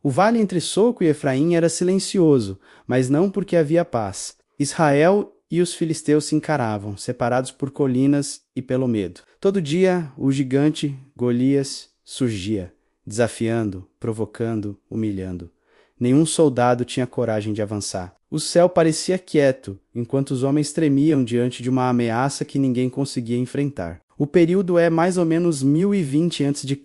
O vale entre Soco e Efraim era silencioso, mas não porque havia paz. Israel e os filisteus se encaravam, separados por colinas e pelo medo. Todo dia, o gigante Golias surgia, desafiando, provocando, humilhando. Nenhum soldado tinha coragem de avançar. O céu parecia quieto, enquanto os homens tremiam diante de uma ameaça que ninguém conseguia enfrentar. O período é mais ou menos 1020 a.C.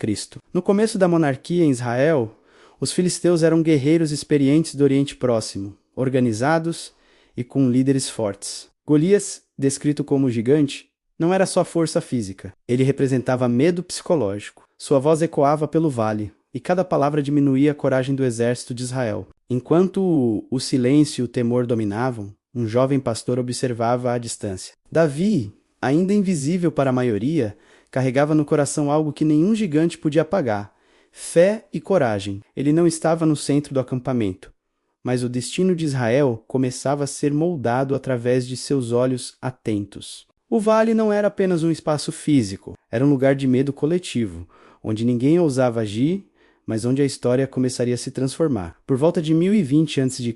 No começo da monarquia em Israel, os filisteus eram guerreiros experientes do Oriente Próximo, organizados e com líderes fortes. Golias, descrito como gigante, não era só força física. Ele representava medo psicológico. Sua voz ecoava pelo vale, e cada palavra diminuía a coragem do exército de Israel. Enquanto o silêncio e o temor dominavam, um jovem pastor observava à distância. Davi, ainda invisível para a maioria, carregava no coração algo que nenhum gigante podia apagar: fé e coragem. Ele não estava no centro do acampamento, mas o destino de Israel começava a ser moldado através de seus olhos atentos. O vale não era apenas um espaço físico, era um lugar de medo coletivo, onde ninguém ousava agir, mas onde a história começaria a se transformar. Por volta de 1020 a.C.,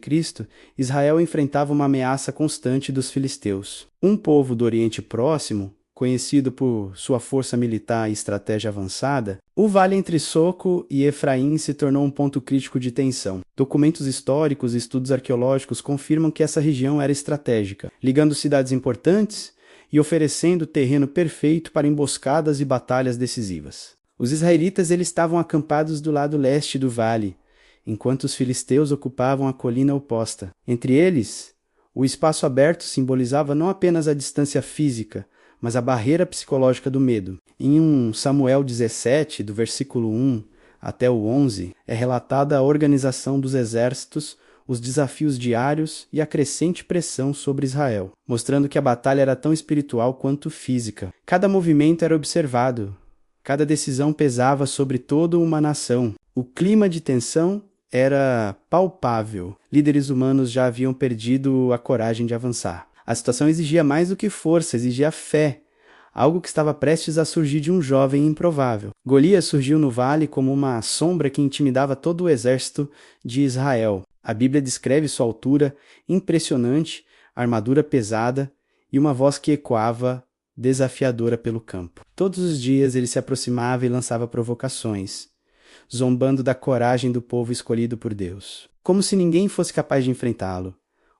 Israel enfrentava uma ameaça constante dos filisteus. Um povo do Oriente Próximo, conhecido por sua força militar e estratégia avançada, o vale entre Soco e Efraim se tornou um ponto crítico de tensão. Documentos históricos e estudos arqueológicos confirmam que essa região era estratégica, ligando cidades importantes e oferecendo terreno perfeito para emboscadas e batalhas decisivas. Os israelitas estavam acampados do lado leste do vale, enquanto os filisteus ocupavam a colina oposta. Entre eles, o espaço aberto simbolizava não apenas a distância física, mas a barreira psicológica do medo. Em 1 Samuel 17, do versículo 1 até o 11, é relatada a organização dos exércitos, os desafios diários e a crescente pressão sobre Israel, mostrando que a batalha era tão espiritual quanto física. Cada movimento era observado, cada decisão pesava sobre toda uma nação. O clima de tensão era palpável. Líderes humanos já haviam perdido a coragem de avançar. A situação exigia mais do que força, exigia fé, algo que estava prestes a surgir de um jovem improvável. Golias surgiu no vale como uma sombra que intimidava todo o exército de Israel. A Bíblia descreve sua altura impressionante, armadura pesada e uma voz que ecoava desafiadora pelo campo. Todos os dias ele se aproximava e lançava provocações, zombando da coragem do povo escolhido por Deus, como se ninguém fosse capaz de enfrentá-lo.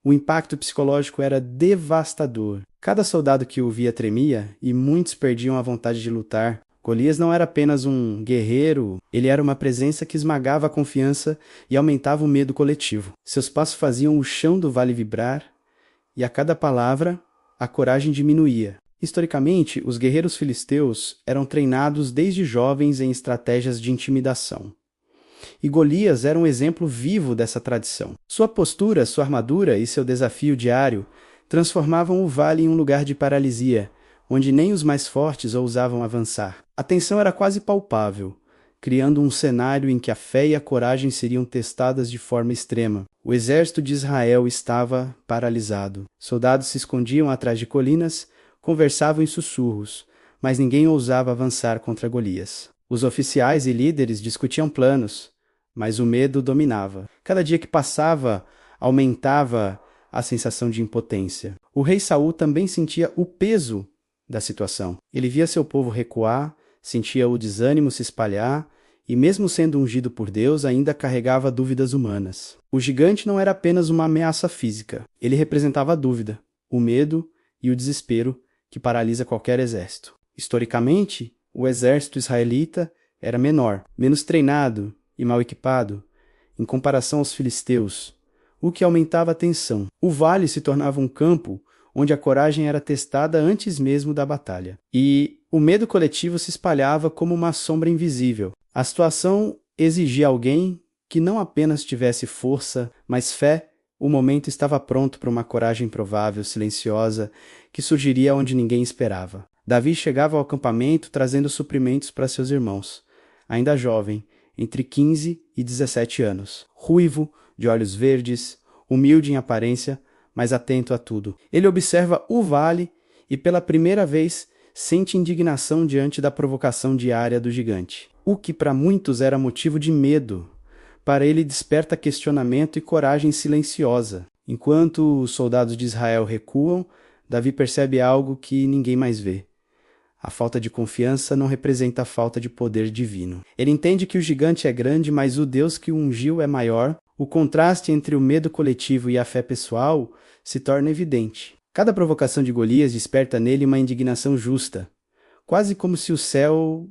O impacto psicológico era devastador. Cada soldado que o via tremia e muitos perdiam a vontade de lutar. Golias não era apenas um guerreiro, ele era uma presença que esmagava a confiança e aumentava o medo coletivo. Seus passos faziam o chão do vale vibrar e a cada palavra a coragem diminuía. Historicamente, os guerreiros filisteus eram treinados desde jovens em estratégias de intimidação. E Golias era um exemplo vivo dessa tradição. Sua postura, sua armadura e seu desafio diário transformavam o vale em um lugar de paralisia, onde nem os mais fortes ousavam avançar. A tensão era quase palpável, criando um cenário em que a fé e a coragem seriam testadas de forma extrema. O exército de Israel estava paralisado. Soldados se escondiam atrás de colinas, conversavam em sussurros, mas ninguém ousava avançar contra Golias. Os oficiais e líderes discutiam planos, mas o medo dominava. Cada dia que passava, aumentava a sensação de impotência. O rei Saul também sentia o peso da situação. Ele via seu povo recuar, sentia o desânimo se espalhar e, mesmo sendo ungido por Deus, ainda carregava dúvidas humanas. O gigante não era apenas uma ameaça física. Ele representava a dúvida, o medo e o desespero que paralisa qualquer exército. Historicamente, o exército israelita era menor, menos treinado e mal equipado, em comparação aos filisteus, o que aumentava a tensão. O vale se tornava um campo onde a coragem era testada antes mesmo da batalha. E o medo coletivo se espalhava como uma sombra invisível. A situação exigia alguém que não apenas tivesse força, mas fé. O momento estava pronto para uma coragem improvável, silenciosa, que surgiria onde ninguém esperava. Davi chegava ao acampamento trazendo suprimentos para seus irmãos. Ainda jovem, entre 15 e 17 anos. Ruivo, de olhos verdes, humilde em aparência, mas atento a tudo. Ele observa o vale e pela primeira vez sente indignação diante da provocação diária do gigante. O que para muitos era motivo de medo, para ele desperta questionamento e coragem silenciosa. Enquanto os soldados de Israel recuam, Davi percebe algo que ninguém mais vê. A falta de confiança não representa a falta de poder divino. Ele entende que o gigante é grande, mas o Deus que o ungiu é maior. O contraste entre o medo coletivo e a fé pessoal se torna evidente. Cada provocação de Golias desperta nele uma indignação justa, quase como se o céu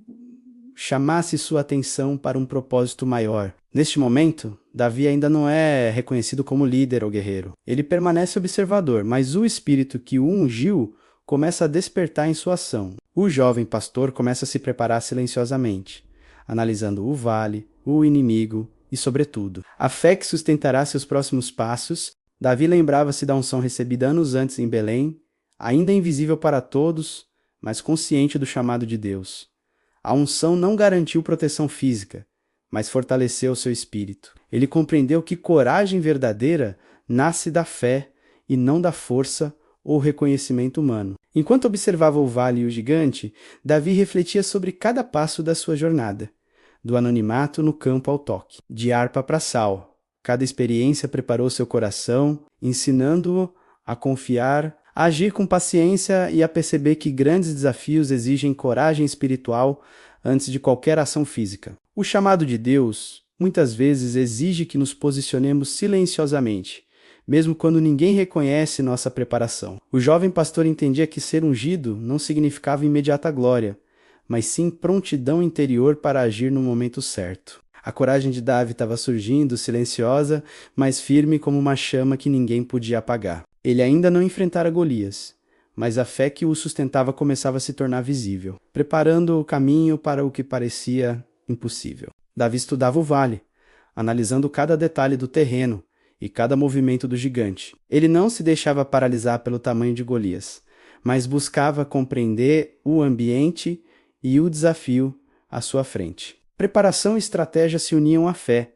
chamasse sua atenção para um propósito maior. Neste momento, Davi ainda não é reconhecido como líder ou guerreiro. Ele permanece observador, mas o espírito que o ungiu começa a despertar em sua ação. O jovem pastor começa a se preparar silenciosamente, analisando o vale, o inimigo e, sobretudo, a fé que sustentará seus próximos passos. Davi lembrava-se da unção recebida anos antes em Belém, ainda invisível para todos, mas consciente do chamado de Deus. A unção não garantiu proteção física, mas fortaleceu seu espírito. Ele compreendeu que coragem verdadeira nasce da fé e não da força ou reconhecimento humano. Enquanto observava o vale e o gigante, Davi refletia sobre cada passo da sua jornada, do anonimato no campo ao toque, de harpa para sal. Cada experiência preparou seu coração, ensinando-o a confiar, a agir com paciência e a perceber que grandes desafios exigem coragem espiritual antes de qualquer ação física. O chamado de Deus muitas vezes exige que nos posicionemos silenciosamente, mesmo quando ninguém reconhece nossa preparação. O jovem pastor entendia que ser ungido não significava imediata glória, mas sim prontidão interior para agir no momento certo. A coragem de Davi estava surgindo, silenciosa, mas firme como uma chama que ninguém podia apagar. Ele ainda não enfrentara Golias, mas a fé que o sustentava começava a se tornar visível, preparando o caminho para o que parecia impossível. Davi estudava o vale, analisando cada detalhe do terreno e cada movimento do gigante. Ele não se deixava paralisar pelo tamanho de Golias, mas buscava compreender o ambiente e o desafio à sua frente. Preparação e estratégia se uniam à fé,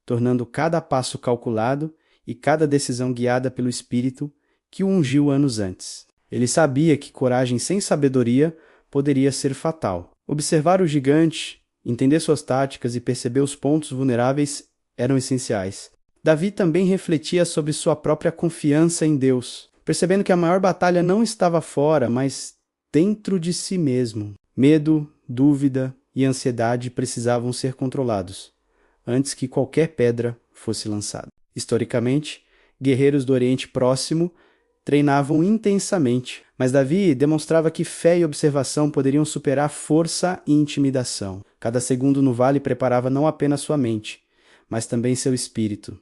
tornando cada passo calculado e cada decisão guiada pelo Espírito que o ungiu anos antes. Ele sabia que coragem sem sabedoria poderia ser fatal. Observar o gigante, entender suas táticas e perceber os pontos vulneráveis eram essenciais. Davi também refletia sobre sua própria confiança em Deus, percebendo que a maior batalha não estava fora, mas dentro de si mesmo. Medo, dúvida e ansiedade precisavam ser controlados, antes que qualquer pedra fosse lançada. Historicamente, guerreiros do Oriente Próximo treinavam intensamente, mas Davi demonstrava que fé e observação poderiam superar força e intimidação. Cada segundo no vale preparava não apenas sua mente, mas também seu espírito,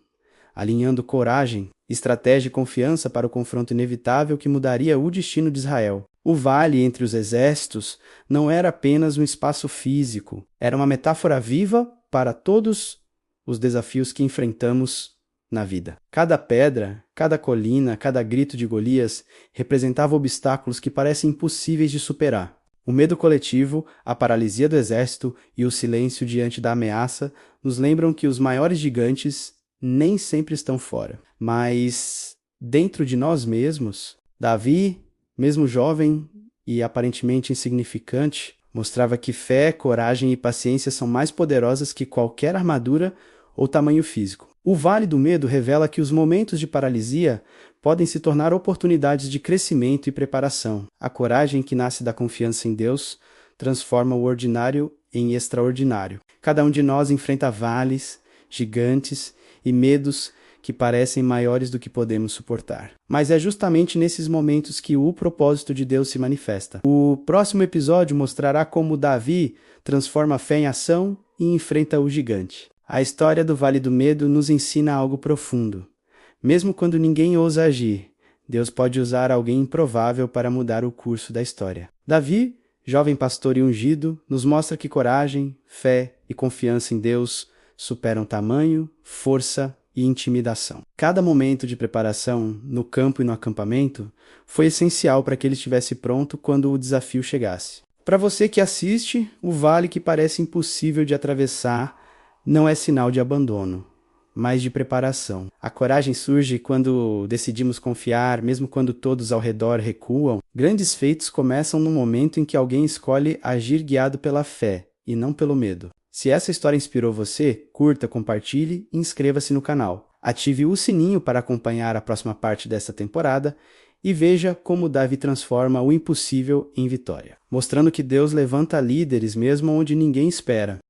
alinhando coragem, estratégia e confiança para o confronto inevitável que mudaria o destino de Israel. O vale entre os exércitos não era apenas um espaço físico, era uma metáfora viva para todos os desafios que enfrentamos na vida. Cada pedra, cada colina, cada grito de Golias representava obstáculos que parecem impossíveis de superar. O medo coletivo, a paralisia do exército e o silêncio diante da ameaça nos lembram que os maiores gigantes nem sempre estão fora, mas dentro de nós mesmos. Davi, mesmo jovem e aparentemente insignificante, mostrava que fé, coragem e paciência são mais poderosas que qualquer armadura ou tamanho físico. O Vale do Medo revela que os momentos de paralisia podem se tornar oportunidades de crescimento e preparação. A coragem que nasce da confiança em Deus transforma o ordinário em extraordinário. Cada um de nós enfrenta vales, gigantes e medos que parecem maiores do que podemos suportar. Mas é justamente nesses momentos que o propósito de Deus se manifesta. O próximo episódio mostrará como Davi transforma a fé em ação e enfrenta o gigante. A história do Vale do Medo nos ensina algo profundo. Mesmo quando ninguém ousa agir, Deus pode usar alguém improvável para mudar o curso da história. Davi, jovem pastor e ungido, nos mostra que coragem, fé e confiança em Deus superam tamanho, força e intimidação. Cada momento de preparação, no campo e no acampamento, foi essencial para que ele estivesse pronto quando o desafio chegasse. Para você que assiste, o vale que parece impossível de atravessar não é sinal de abandono, mas de preparação. A coragem surge quando decidimos confiar, mesmo quando todos ao redor recuam. Grandes feitos começam no momento em que alguém escolhe agir guiado pela fé e não pelo medo. Se essa história inspirou você, curta, compartilhe e inscreva-se no canal. Ative o sininho para acompanhar a próxima parte dessa temporada e veja como Davi transforma o impossível em vitória, mostrando que Deus levanta líderes mesmo onde ninguém espera.